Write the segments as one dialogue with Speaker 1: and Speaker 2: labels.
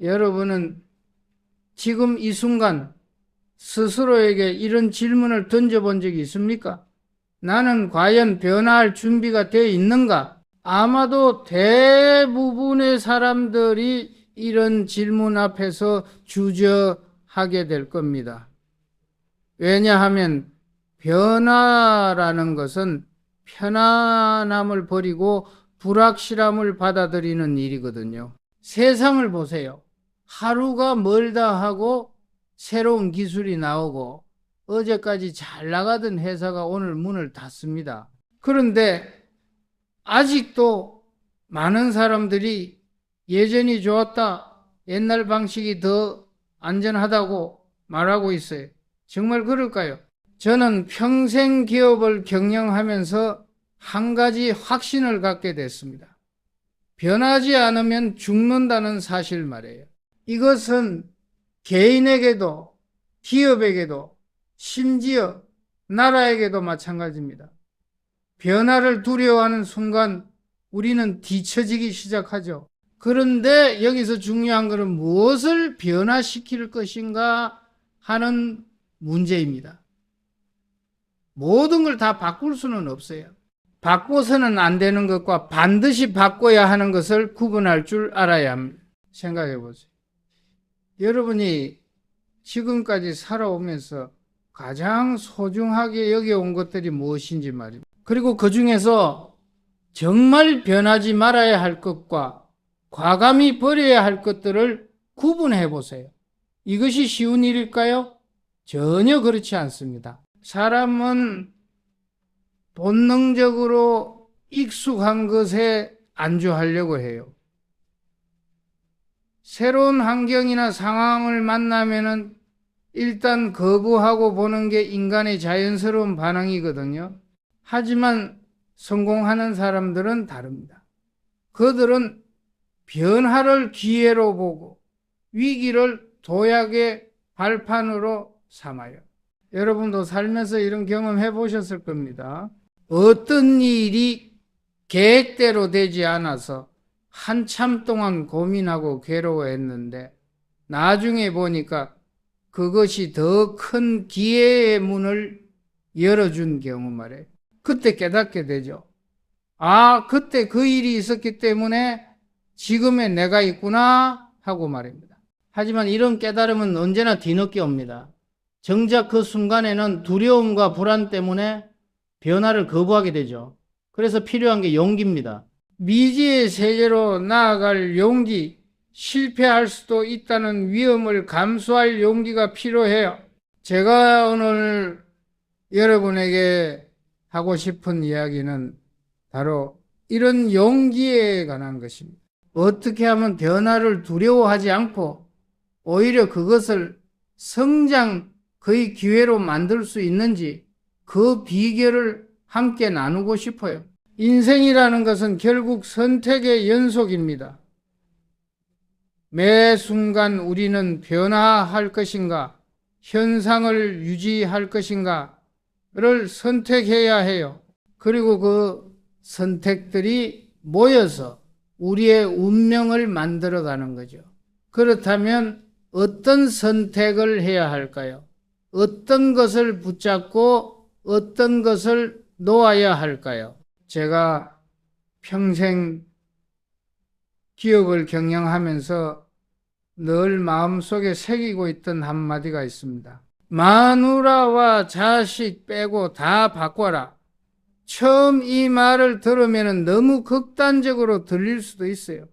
Speaker 1: 여러분은 지금 이 순간 스스로에게 이런 질문을 던져본 적이 있습니까? 나는 과연 변화할 준비가 되어 있는가? 아마도 대부분의 사람들이 이런 질문 앞에서 주저하게 될 겁니다. 왜냐하면 변화라는 것은 편안함을 버리고 불확실함을 받아들이는 일이거든요. 세상을 보세요. 하루가 멀다 하고 새로운 기술이 나오고 어제까지 잘 나가던 회사가 오늘 문을 닫습니다. 그런데 아직도 많은 사람들이 예전이 좋았다, 옛날 방식이 더 안전하다고 말하고 있어요. 정말 그럴까요? 저는 평생 기업을 경영하면서 한 가지 확신을 갖게 됐습니다. 변하지 않으면 죽는다는 사실 말이에요. 이것은 개인에게도 기업에게도 심지어 나라에게도 마찬가지입니다. 변화를 두려워하는 순간 우리는 뒤처지기 시작하죠. 그런데 여기서 중요한 것은 무엇을 변화시킬 것인가 하는 문제입니다. 모든 걸 다 바꿀 수는 없어요. 바꿔서는 안 되는 것과 반드시 바꿔야 하는 것을 구분할 줄 알아야 합니다. 생각해 보세요. 여러분이 지금까지 살아오면서 가장 소중하게 여겨온 것들이 무엇인지 말입니다. 그리고 그 중에서 정말 변하지 말아야 할 것과 과감히 버려야 할 것들을 구분해 보세요. 이것이 쉬운 일일까요? 전혀 그렇지 않습니다. 사람은 본능적으로 익숙한 것에 안주하려고 해요. 새로운 환경이나 상황을 만나면은 일단 거부하고 보는 게 인간의 자연스러운 반응이거든요. 하지만 성공하는 사람들은 다릅니다. 그들은 변화를 기회로 보고 위기를 도약의 발판으로 삼아요. 여러분도 살면서 이런 경험 해보셨을 겁니다. 어떤 일이 계획대로 되지 않아서 한참 동안 고민하고 괴로워했는데 나중에 보니까 그것이 더 큰 기회의 문을 열어준 경우 말이에요. 그때 깨닫게 되죠. 아, 그때 그 일이 있었기 때문에 지금의 내가 있구나 하고 말입니다. 하지만 이런 깨달음은 언제나 뒤늦게 옵니다. 정작 그 순간에는 두려움과 불안 때문에 변화를 거부하게 되죠. 그래서 필요한 게 용기입니다. 미지의 세계로 나아갈 용기, 실패할 수도 있다는 위험을 감수할 용기가 필요해요. 제가 오늘 여러분에게 하고 싶은 이야기는 바로 이런 용기에 관한 것입니다. 어떻게 하면 변화를 두려워하지 않고 오히려 그것을 성장의 기회로 만들 수 있는지 그 비결을 함께 나누고 싶어요. 인생이라는 것은 결국 선택의 연속입니다. 매 순간 우리는 변화할 것인가, 현상을 유지할 것인가를 선택해야 해요. 그리고 그 선택들이 모여서 우리의 운명을 만들어가는 거죠. 그렇다면 어떤 선택을 해야 할까요? 어떤 것을 붙잡고 어떤 것을 놓아야 할까요? 제가 평생 기업을 경영하면서 늘 마음속에 새기고 있던 한마디가 있습니다. 마누라와 자식 빼고 다 바꿔라. 처음 이 말을 들으면 너무 극단적으로 들릴 수도 있어요.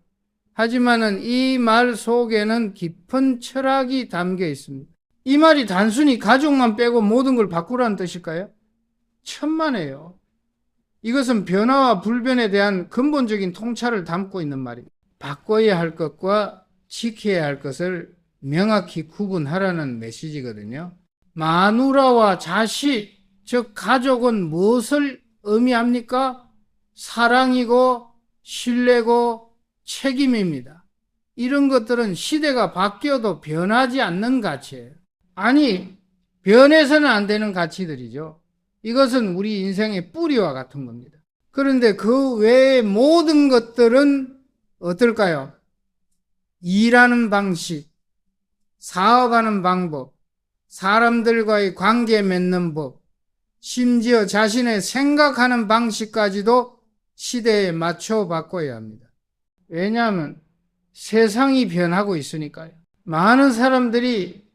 Speaker 1: 하지만은 이 말 속에는 깊은 철학이 담겨 있습니다. 이 말이 단순히 가족만 빼고 모든 걸 바꾸라는 뜻일까요? 천만에요. 이것은 변화와 불변에 대한 근본적인 통찰을 담고 있는 말입니다. 바꿔야 할 것과 지켜야 할 것을 명확히 구분하라는 메시지거든요. 마누라와 자식, 즉 가족은 무엇을 의미합니까? 사랑이고 신뢰고 책임입니다. 이런 것들은 시대가 바뀌어도 변하지 않는 가치예요. 아니, 변해서는 안 되는 가치들이죠. 이것은 우리 인생의 뿌리와 같은 겁니다. 그런데 그 외의 모든 것들은 어떨까요? 일하는 방식, 사업하는 방법, 사람들과의 관계 맺는 법, 심지어 자신의 생각하는 방식까지도 시대에 맞춰 바꿔야 합니다. 왜냐하면 세상이 변하고 있으니까요. 많은 사람들이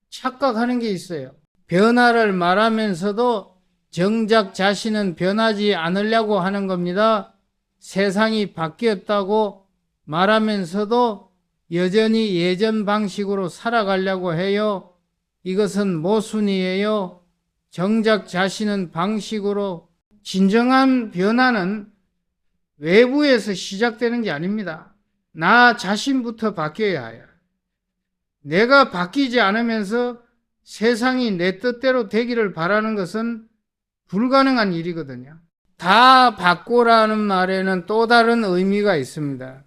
Speaker 1: 착각하는 게 있어요. 변화를 말하면서도 정작 자신은 변하지 않으려고 하는 겁니다. 세상이 바뀌었다고 말하면서도 여전히 예전 방식으로 살아가려고 해요. 이것은 모순이에요. 정작 자신은 방식으로. 진정한 변화는 외부에서 시작되는 게 아닙니다. 나 자신부터 바뀌어야 해요. 내가 바뀌지 않으면서 세상이 내 뜻대로 되기를 바라는 것은 불가능한 일이거든요. 다 바꾸라는 말에는 또 다른 의미가 있습니다.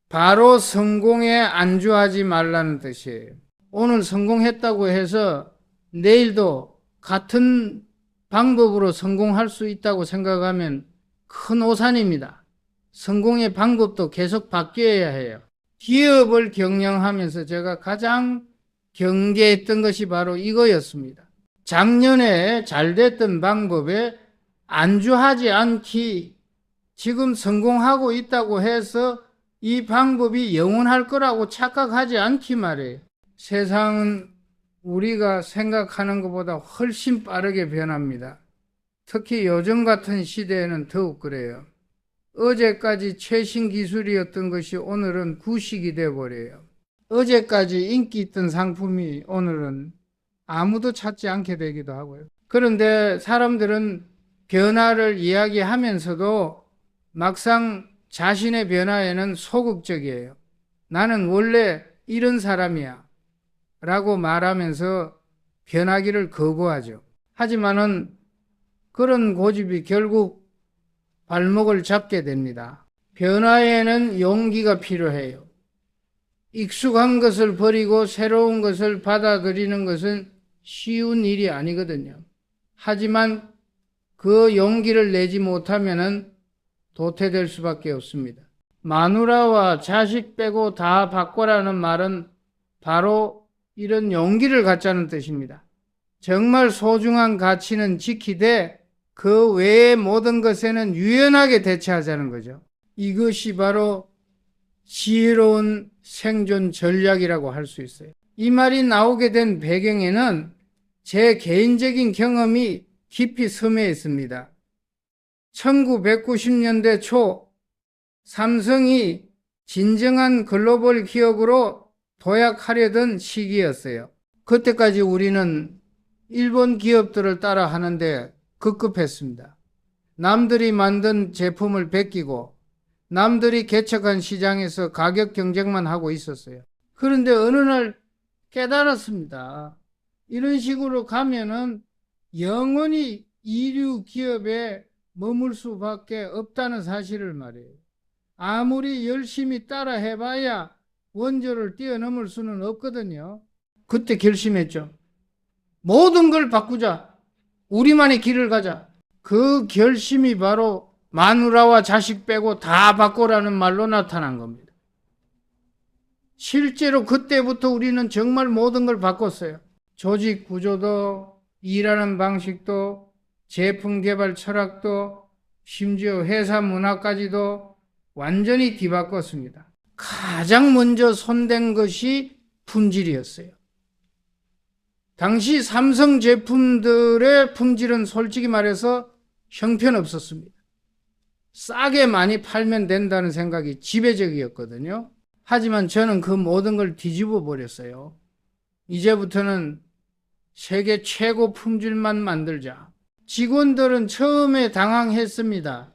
Speaker 1: 바로 성공에 안주하지 말라는 뜻이에요. 오늘 성공했다고 해서 내일도 같은 방법으로 성공할 수 있다고 생각하면 큰 오산입니다. 성공의 방법도 계속 바뀌어야 해요. 기업을 경영하면서 제가 가장 경계했던 것이 바로 이거였습니다. 작년에 잘 됐던 방법에 안주하지 않기, 지금 성공하고 있다고 해서 이 방법이 영원할 거라고 착각하지 않기 말이에요. 세상은 우리가 생각하는 것보다 훨씬 빠르게 변합니다. 특히 요즘 같은 시대에는 더욱 그래요. 어제까지 최신 기술이었던 것이 오늘은 구식이 되어버려요. 어제까지 인기 있던 상품이 오늘은 아무도 찾지 않게 되기도 하고요. 그런데 사람들은 변화를 이야기하면서도 막상 자신의 변화에는 소극적이에요. 나는 원래 이런 사람이야 라고 말하면서 변하기를 거부하죠. 하지만은 그런 고집이 결국 발목을 잡게 됩니다. 변화에는 용기가 필요해요. 익숙한 것을 버리고 새로운 것을 받아들이는 것은 쉬운 일이 아니거든요. 하지만 그 용기를 내지 못하면은 도태될 수밖에 없습니다. 마누라와 자식 빼고 다 바꿔라는 말은 바로 이런 용기를 갖자는 뜻입니다. 정말 소중한 가치는 지키되 그 외의 모든 것에는 유연하게 대처하자는 거죠. 이것이 바로 지혜로운 생존 전략이라고 할 수 있어요. 이 말이 나오게 된 배경에는 제 개인적인 경험이 깊이 스며 있습니다. 1990년대 초 삼성이 진정한 글로벌 기업으로 도약하려던 시기였어요. 그때까지 우리는 일본 기업들을 따라 하는데 급급했습니다. 남들이 만든 제품을 베끼고 남들이 개척한 시장에서 가격 경쟁만 하고 있었어요. 그런데 어느 날 깨달았습니다. 이런 식으로 가면은 영원히 이류 기업에 머물 수밖에 없다는 사실을 말해요. 아무리 열심히 따라 해봐야 원조를 뛰어넘을 수는 없거든요. 그때 결심했죠. 모든 걸 바꾸자. 우리만의 길을 가자. 그 결심이 바로 마누라와 자식 빼고 다 바꾸라는 말로 나타난 겁니다. 실제로 그때부터 우리는 정말 모든 걸 바꿨어요. 조직 구조도, 일하는 방식도, 제품 개발 철학도, 심지어 회사 문화까지도 완전히 뒤바꿨습니다. 가장 먼저 손댄 것이 품질이었어요. 당시 삼성 제품들의 품질은 솔직히 말해서 형편없었습니다. 싸게 많이 팔면 된다는 생각이 지배적이었거든요. 하지만 저는 그 모든 걸 뒤집어 버렸어요. 이제부터는 세계 최고 품질만 만들자. 직원들은 처음에 당황했습니다.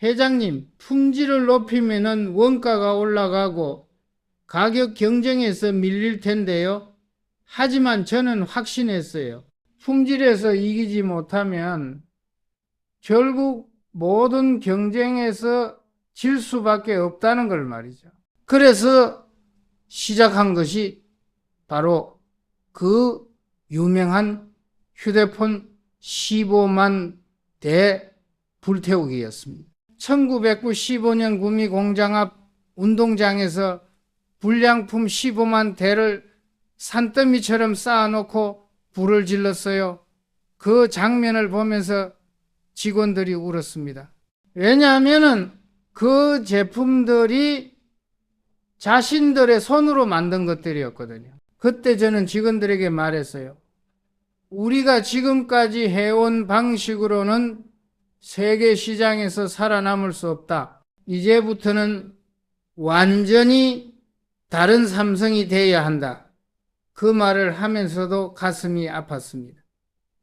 Speaker 1: 회장님, 품질을 높이면은 원가가 올라가고 가격 경쟁에서 밀릴 텐데요. 하지만 저는 확신했어요. 품질에서 이기지 못하면 결국 모든 경쟁에서 질 수밖에 없다는 걸 말이죠. 그래서 시작한 것이 바로 그 유명한 휴대폰 15만 대 불태우기였습니다. 1995년 구미 공장 앞 운동장에서 불량품 15만 대를 산더미처럼 쌓아놓고 불을 질렀어요. 그 장면을 보면서 직원들이 울었습니다. 왜냐하면은 그 제품들이 자신들의 손으로 만든 것들이었거든요. 그때 저는 직원들에게 말했어요. 우리가 지금까지 해온 방식으로는 세계 시장에서 살아남을 수 없다. 이제부터는 완전히 다른 삼성이 돼야 한다. 그 말을 하면서도 가슴이 아팠습니다.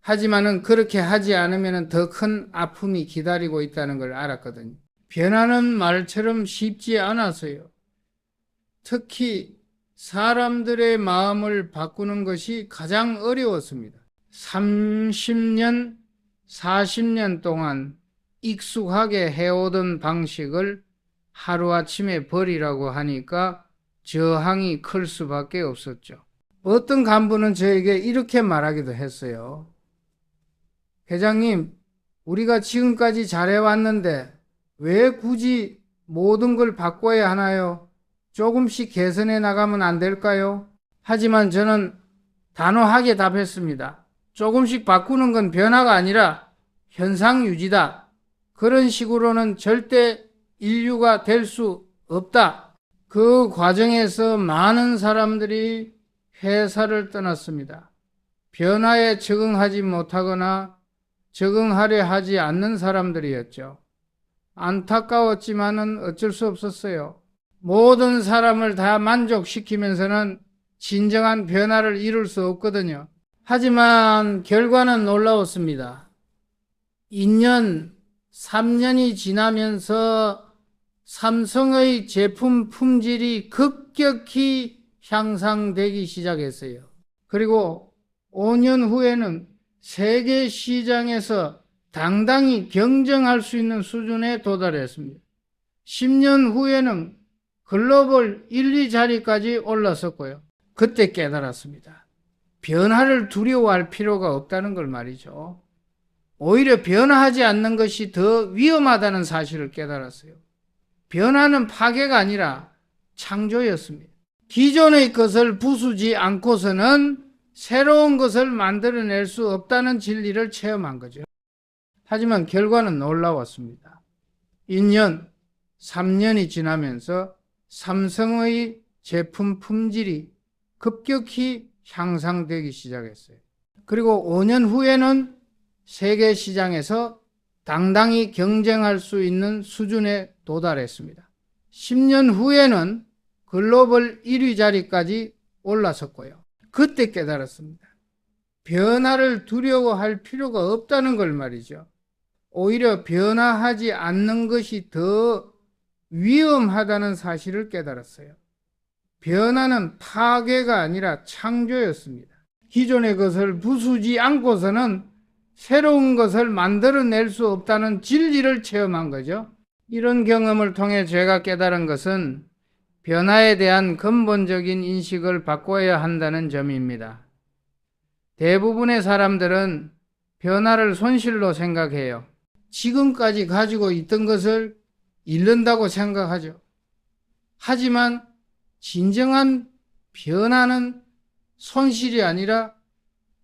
Speaker 1: 하지만은 그렇게 하지 않으면 더 큰 아픔이 기다리고 있다는 걸 알았거든요. 변하는 말처럼 쉽지 않았어요. 특히 사람들의 마음을 바꾸는 것이 가장 어려웠습니다. 30년, 40년 동안 익숙하게 해오던 방식을 하루아침에 버리라고 하니까 저항이 클 수밖에 없었죠. 어떤 간부는 저에게 이렇게 말하기도 했어요. 회장님, 우리가 지금까지 잘해왔는데 왜 굳이 모든 걸 바꿔야 하나요? 조금씩 개선해 나가면 안 될까요? 하지만 저는 단호하게 답했습니다. 조금씩 바꾸는 건 변화가 아니라 현상 유지다. 그런 식으로는 절대 인류가 될 수 없다. 그 과정에서 많은 사람들이 회사를 떠났습니다. 변화에 적응하지 못하거나 적응하려 하지 않는 사람들이었죠. 안타까웠지만은 어쩔 수 없었어요. 모든 사람을 다 만족시키면서는 진정한 변화를 이룰 수 없거든요. 하지만 결과는 놀라웠습니다. 2년, 3년이 지나면서 삼성의 제품 품질이 급격히 향상되기 시작했어요. 그리고 5년 후에는 세계 시장에서 당당히 경쟁할 수 있는 수준에 도달했습니다. 10년 후에는 글로벌 1, 2자리까지 올라섰고요. 그때 깨달았습니다. 변화를 두려워할 필요가 없다는 걸 말이죠. 오히려 변화하지 않는 것이 더 위험하다는 사실을 깨달았어요. 변화는 파괴가 아니라 창조였습니다. 기존의 것을 부수지 않고서는 새로운 것을 만들어낼 수 없다는 진리를 체험한 거죠. 하지만 결과는 놀라웠습니다. 2년, 3년이 지나면서 삼성의 제품 품질이 급격히 향상되기 시작했어요. 그리고 5년 후에는 세계 시장에서 당당히 경쟁할 수 있는 수준에 도달했습니다. 10년 후에는 글로벌 1위 자리까지 올라섰고요. 그때 깨달았습니다. 변화를 두려워할 필요가 없다는 걸 말이죠. 오히려 변화하지 않는 것이 더 위험하다는 사실을 깨달았어요. 변화는 파괴가 아니라 창조였습니다. 기존의 것을 부수지 않고서는 새로운 것을 만들어낼 수 없다는 진리를 체험한 거죠. 이런 경험을 통해 제가 깨달은 것은 변화에 대한 근본적인 인식을 바꿔야 한다는 점입니다. 대부분의 사람들은 변화를 손실로 생각해요. 지금까지 가지고 있던 것을 잃는다고 생각하죠. 하지만 진정한 변화는 손실이 아니라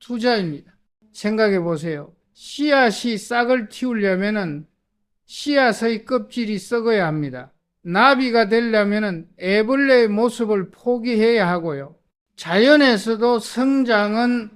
Speaker 1: 투자입니다. 생각해 보세요. 씨앗이 싹을 틔우려면 씨앗의 껍질이 썩어야 합니다. 나비가 되려면 애벌레의 모습을 포기해야 하고요. 자연에서도 성장은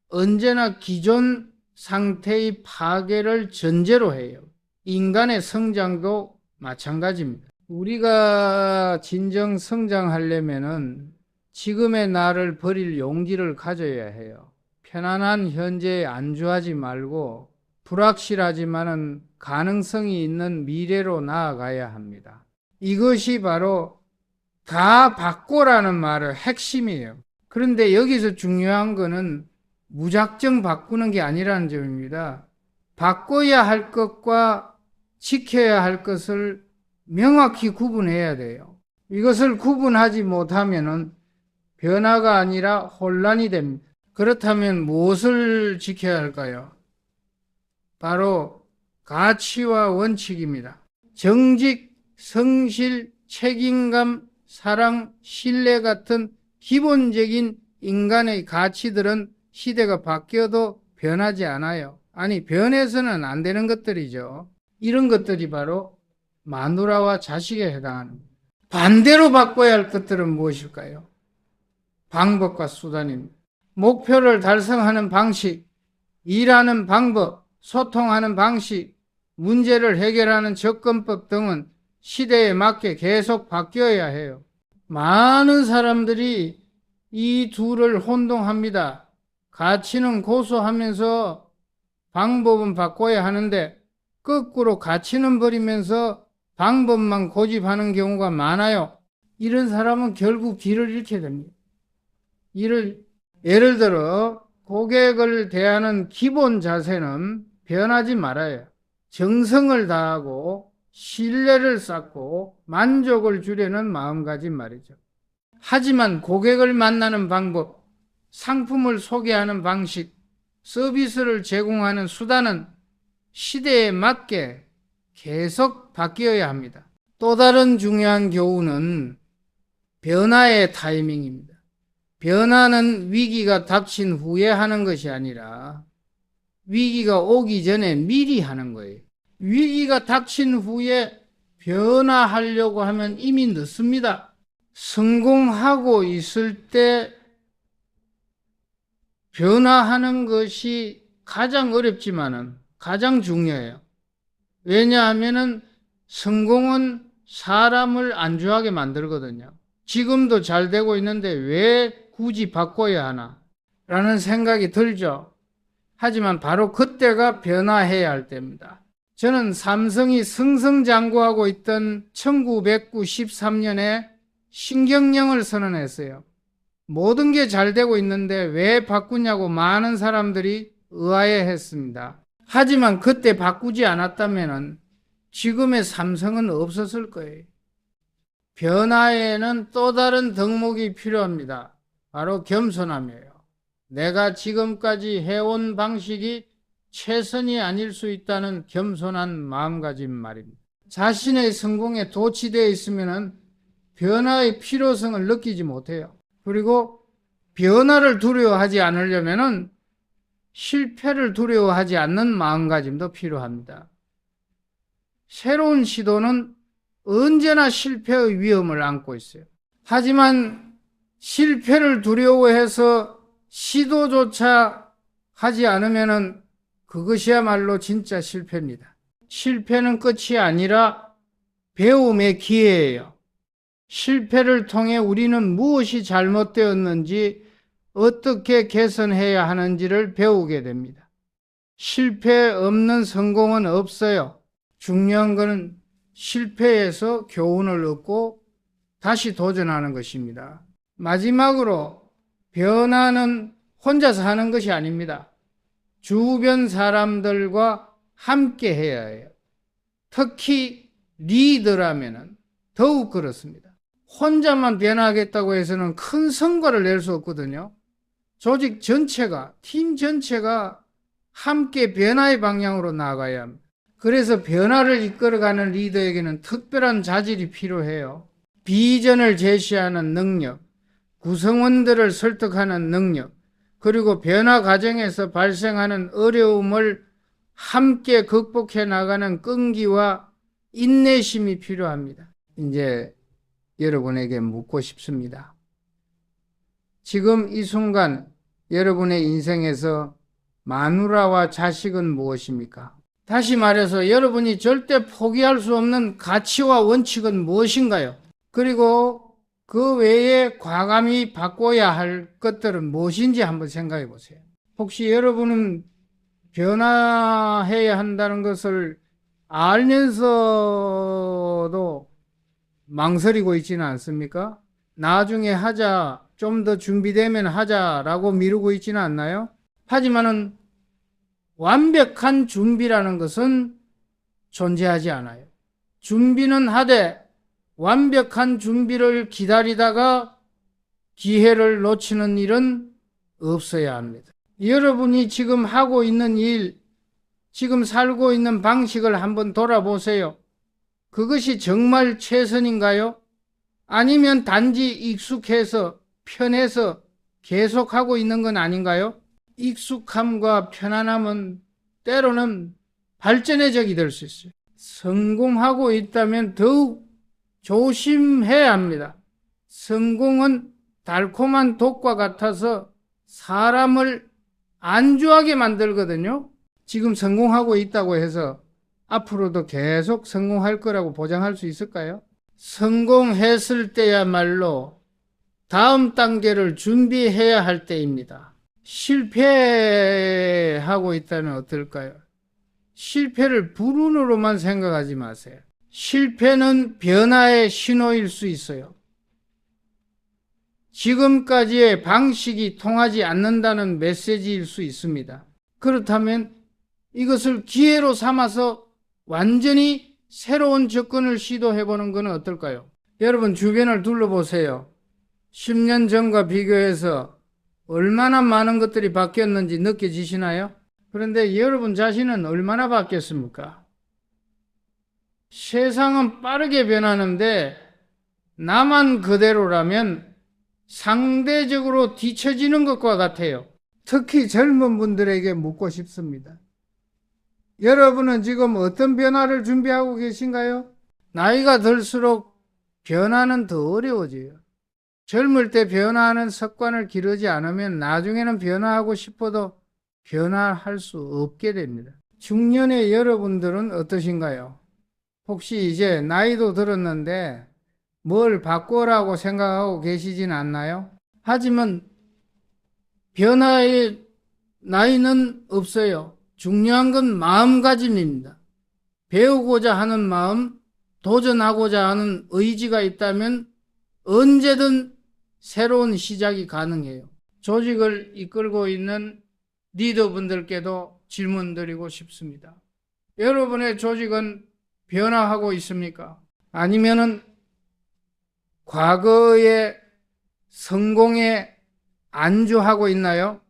Speaker 1: 언제나 기존 상태의 파괴를 전제로 해요. 인간의 성장도 마찬가지입니다. 우리가 진정 성장하려면 지금의 나를 버릴 용기를 가져야 해요. 편안한 현재에 안주하지 말고 불확실하지만은 가능성이 있는 미래로 나아가야 합니다. 이것이 바로 다 바꿔라는 말의 핵심이에요. 그런데 여기서 중요한 거는 무작정 바꾸는 게 아니라는 점입니다. 바꿔야 할 것과 지켜야 할 것을 명확히 구분해야 돼요. 이것을 구분하지 못하면은 변화가 아니라 혼란이 됩니다. 그렇다면 무엇을 지켜야 할까요? 바로 가치와 원칙입니다. 정직, 성실, 책임감, 사랑, 신뢰 같은 기본적인 인간의 가치들은 시대가 바뀌어도 변하지 않아요. 아니, 변해서는 안 되는 것들이죠. 이런 것들이 바로 마누라와 자식에 해당합니다. 반대로 바꿔야 할 것들은 무엇일까요? 방법과 수단입니다. 목표를 달성하는 방식, 일하는 방법, 소통하는 방식, 문제를 해결하는 접근법 등은 시대에 맞게 계속 바뀌어야 해요. 많은 사람들이 이 둘을 혼동합니다. 가치는 고수하면서 방법은 바꿔야 하는데 거꾸로 가치는 버리면서 방법만 고집하는 경우가 많아요. 이런 사람은 결국 길을 잃게 됩니다. 예를 들어 고객을 대하는 기본 자세는 변하지 말아요. 정성을 다하고 신뢰를 쌓고 만족을 주려는 마음가짐 말이죠. 하지만 고객을 만나는 방법, 상품을 소개하는 방식, 서비스를 제공하는 수단은 시대에 맞게 계속 바뀌어야 합니다. 또 다른 중요한 교훈은 변화의 타이밍입니다. 변화는 위기가 닥친 후에 하는 것이 아니라 위기가 오기 전에 미리 하는 거예요. 위기가 닥친 후에 변화하려고 하면 이미 늦습니다. 성공하고 있을 때 변화하는 것이 가장 어렵지만은 가장 중요해요. 왜냐하면은 성공은 사람을 안주하게 만들거든요. 지금도 잘 되고 있는데 왜 굳이 바꿔야 하나? 라는 생각이 들죠. 하지만 바로 그때가 변화해야 할 때입니다. 저는 삼성이 승승장구하고 있던 1993년에 신경영을 선언했어요. 모든 게 잘 되고 있는데 왜 바꾸냐고 많은 사람들이 의아해했습니다. 하지만 그때 바꾸지 않았다면 지금의 삼성은 없었을 거예요. 변화에는 또 다른 덕목이 필요합니다. 바로 겸손함이에요. 내가 지금까지 해온 방식이 최선이 아닐 수 있다는 겸손한 마음가짐 말입니다. 자신의 성공에 도취되어 있으면 변화의 필요성을 느끼지 못해요. 그리고 변화를 두려워하지 않으려면 실패를 두려워하지 않는 마음가짐도 필요합니다. 새로운 시도는 언제나 실패의 위험을 안고 있어요. 하지만 실패를 두려워해서 시도조차 하지 않으면 그것이야말로 진짜 실패입니다. 실패는 끝이 아니라 배움의 기회예요. 실패를 통해 우리는 무엇이 잘못되었는지 어떻게 개선해야 하는지를 배우게 됩니다. 실패 없는 성공은 없어요. 중요한 것은 실패에서 교훈을 얻고 다시 도전하는 것입니다. 마지막으로 변화는 혼자서 하는 것이 아닙니다. 주변 사람들과 함께 해야 해요. 특히 리더라면 더욱 그렇습니다. 혼자만 변화하겠다고 해서는 큰 성과를 낼 수 없거든요. 조직 전체가, 팀 전체가 함께 변화의 방향으로 나아가야 합니다. 그래서 변화를 이끌어가는 리더에게는 특별한 자질이 필요해요. 비전을 제시하는 능력, 구성원들을 설득하는 능력, 그리고 변화 과정에서 발생하는 어려움을 함께 극복해 나가는 끈기와 인내심이 필요합니다. 이제 여러분에게 묻고 싶습니다. 지금 이 순간 여러분의 인생에서 마누라와 자식은 무엇입니까? 다시 말해서 여러분이 절대 포기할 수 없는 가치와 원칙은 무엇인가요? 그리고 그 외에 과감히 바꿔야 할 것들은 무엇인지 한번 생각해 보세요. 혹시 여러분은 변화해야 한다는 것을 알면서도 망설이고 있지는 않습니까? 나중에 하자, 좀 더 준비되면 하자라고 미루고 있지는 않나요? 하지만은 완벽한 준비라는 것은 존재하지 않아요. 준비는 하되 완벽한 준비를 기다리다가 기회를 놓치는 일은 없어야 합니다. 여러분이 지금 하고 있는 일, 지금 살고 있는 방식을 한번 돌아보세요. 그것이 정말 최선인가요? 아니면 단지 익숙해서 편해서 계속하고 있는 건 아닌가요? 익숙함과 편안함은 때로는 발전의 적이 될 수 있어요. 성공하고 있다면 더욱 조심해야 합니다. 성공은 달콤한 독과 같아서 사람을 안주하게 만들거든요. 지금 성공하고 있다고 해서 앞으로도 계속 성공할 거라고 보장할 수 있을까요? 성공했을 때야말로 다음 단계를 준비해야 할 때입니다. 실패하고 있다면 어떨까요? 실패를 불운으로만 생각하지 마세요. 실패는 변화의 신호일 수 있어요. 지금까지의 방식이 통하지 않는다는 메시지일 수 있습니다. 그렇다면 이것을 기회로 삼아서 완전히 새로운 접근을 시도해보는 것은 어떨까요? 여러분 주변을 둘러보세요. 10년 전과 비교해서 얼마나 많은 것들이 바뀌었는지 느껴지시나요? 그런데 여러분 자신은 얼마나 바뀌었습니까? 세상은 빠르게 변하는데 나만 그대로라면 상대적으로 뒤처지는 것과 같아요. 특히 젊은 분들에게 묻고 싶습니다. 여러분은 지금 어떤 변화를 준비하고 계신가요? 나이가 들수록 변화는 더 어려워져요. 젊을 때 변화하는 습관을 기르지 않으면 나중에는 변화하고 싶어도 변화할 수 없게 됩니다. 중년의 여러분들은 어떠신가요? 혹시 이제 나이도 들었는데 뭘 바꾸라고 생각하고 계시진 않나요? 하지만 변화의 나이는 없어요. 중요한 건 마음가짐입니다. 배우고자 하는 마음, 도전하고자 하는 의지가 있다면 언제든 새로운 시작이 가능해요. 조직을 이끌고 있는 리더분들께도 질문 드리고 싶습니다. 여러분의 조직은 변화하고 있습니까? 아니면은 과거의 성공에 안주하고 있나요?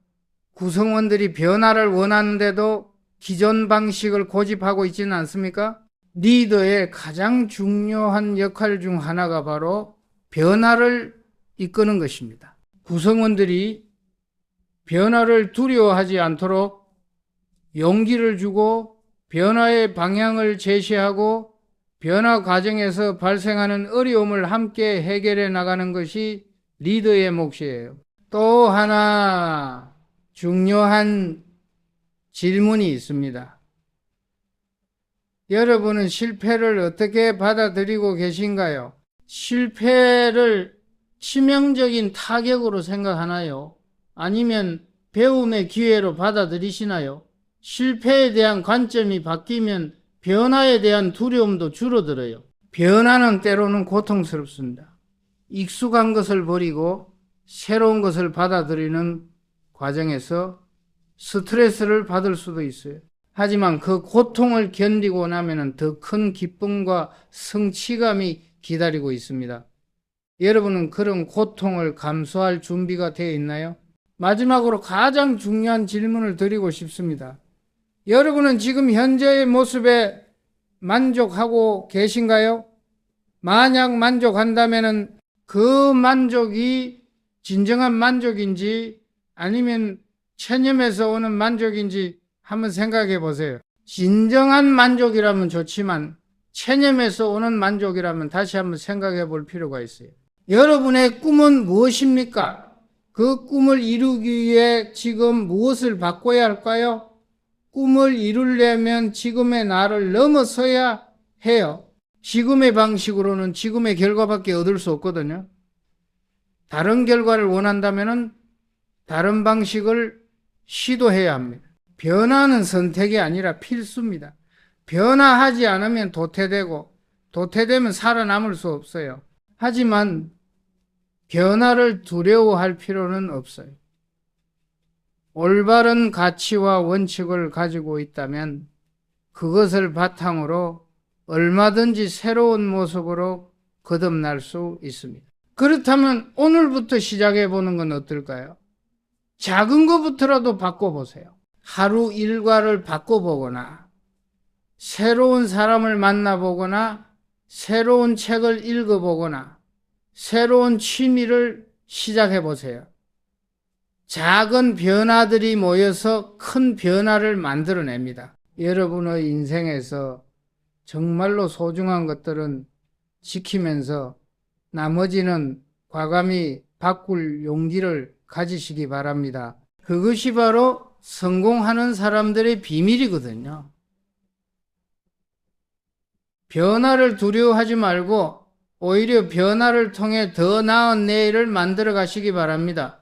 Speaker 1: 구성원들이 변화를 원하는데도 기존 방식을 고집하고 있지는 않습니까? 리더의 가장 중요한 역할 중 하나가 바로 변화를 이끄는 것입니다. 구성원들이 변화를 두려워하지 않도록 용기를 주고 변화의 방향을 제시하고 변화 과정에서 발생하는 어려움을 함께 해결해 나가는 것이 리더의 몫이에요. 또 하나 중요한 질문이 있습니다. 여러분은 실패를 어떻게 받아들이고 계신가요? 실패를 치명적인 타격으로 생각하나요? 아니면 배움의 기회로 받아들이시나요? 실패에 대한 관점이 바뀌면 변화에 대한 두려움도 줄어들어요. 변화는 때로는 고통스럽습니다. 익숙한 것을 버리고 새로운 것을 받아들이는 과정에서 스트레스를 받을 수도 있어요. 하지만 그 고통을 견디고 나면 더 큰 기쁨과 성취감이 기다리고 있습니다. 여러분은 그런 고통을 감수할 준비가 되어 있나요? 마지막으로 가장 중요한 질문을 드리고 싶습니다. 여러분은 지금 현재의 모습에 만족하고 계신가요? 만약 만족한다면 그 만족이 진정한 만족인지 아니면 체념에서 오는 만족인지 한번 생각해 보세요. 진정한 만족이라면 좋지만 체념에서 오는 만족이라면 다시 한번 생각해 볼 필요가 있어요. 여러분의 꿈은 무엇입니까? 그 꿈을 이루기 위해 지금 무엇을 바꿔야 할까요? 꿈을 이루려면 지금의 나를 넘어서야 해요. 지금의 방식으로는 지금의 결과밖에 얻을 수 없거든요. 다른 결과를 원한다면 다른 방식을 시도해야 합니다. 변화는 선택이 아니라 필수입니다. 변화하지 않으면 도태되고 도태되면 살아남을 수 없어요. 하지만 변화를 두려워할 필요는 없어요. 올바른 가치와 원칙을 가지고 있다면 그것을 바탕으로 얼마든지 새로운 모습으로 거듭날 수 있습니다. 그렇다면 오늘부터 시작해 보는 건 어떨까요? 작은 것부터라도 바꿔보세요. 하루 일과를 바꿔보거나 새로운 사람을 만나보거나 새로운 책을 읽어보거나 새로운 취미를 시작해 보세요. 작은 변화들이 모여서 큰 변화를 만들어냅니다. 여러분의 인생에서 정말로 소중한 것들은 지키면서 나머지는 과감히 바꿀 용기를 가지시기 바랍니다. 그것이 바로 성공하는 사람들의 비밀이거든요. 변화를 두려워하지 말고 오히려 변화를 통해 더 나은 내일을 만들어 가시기 바랍니다.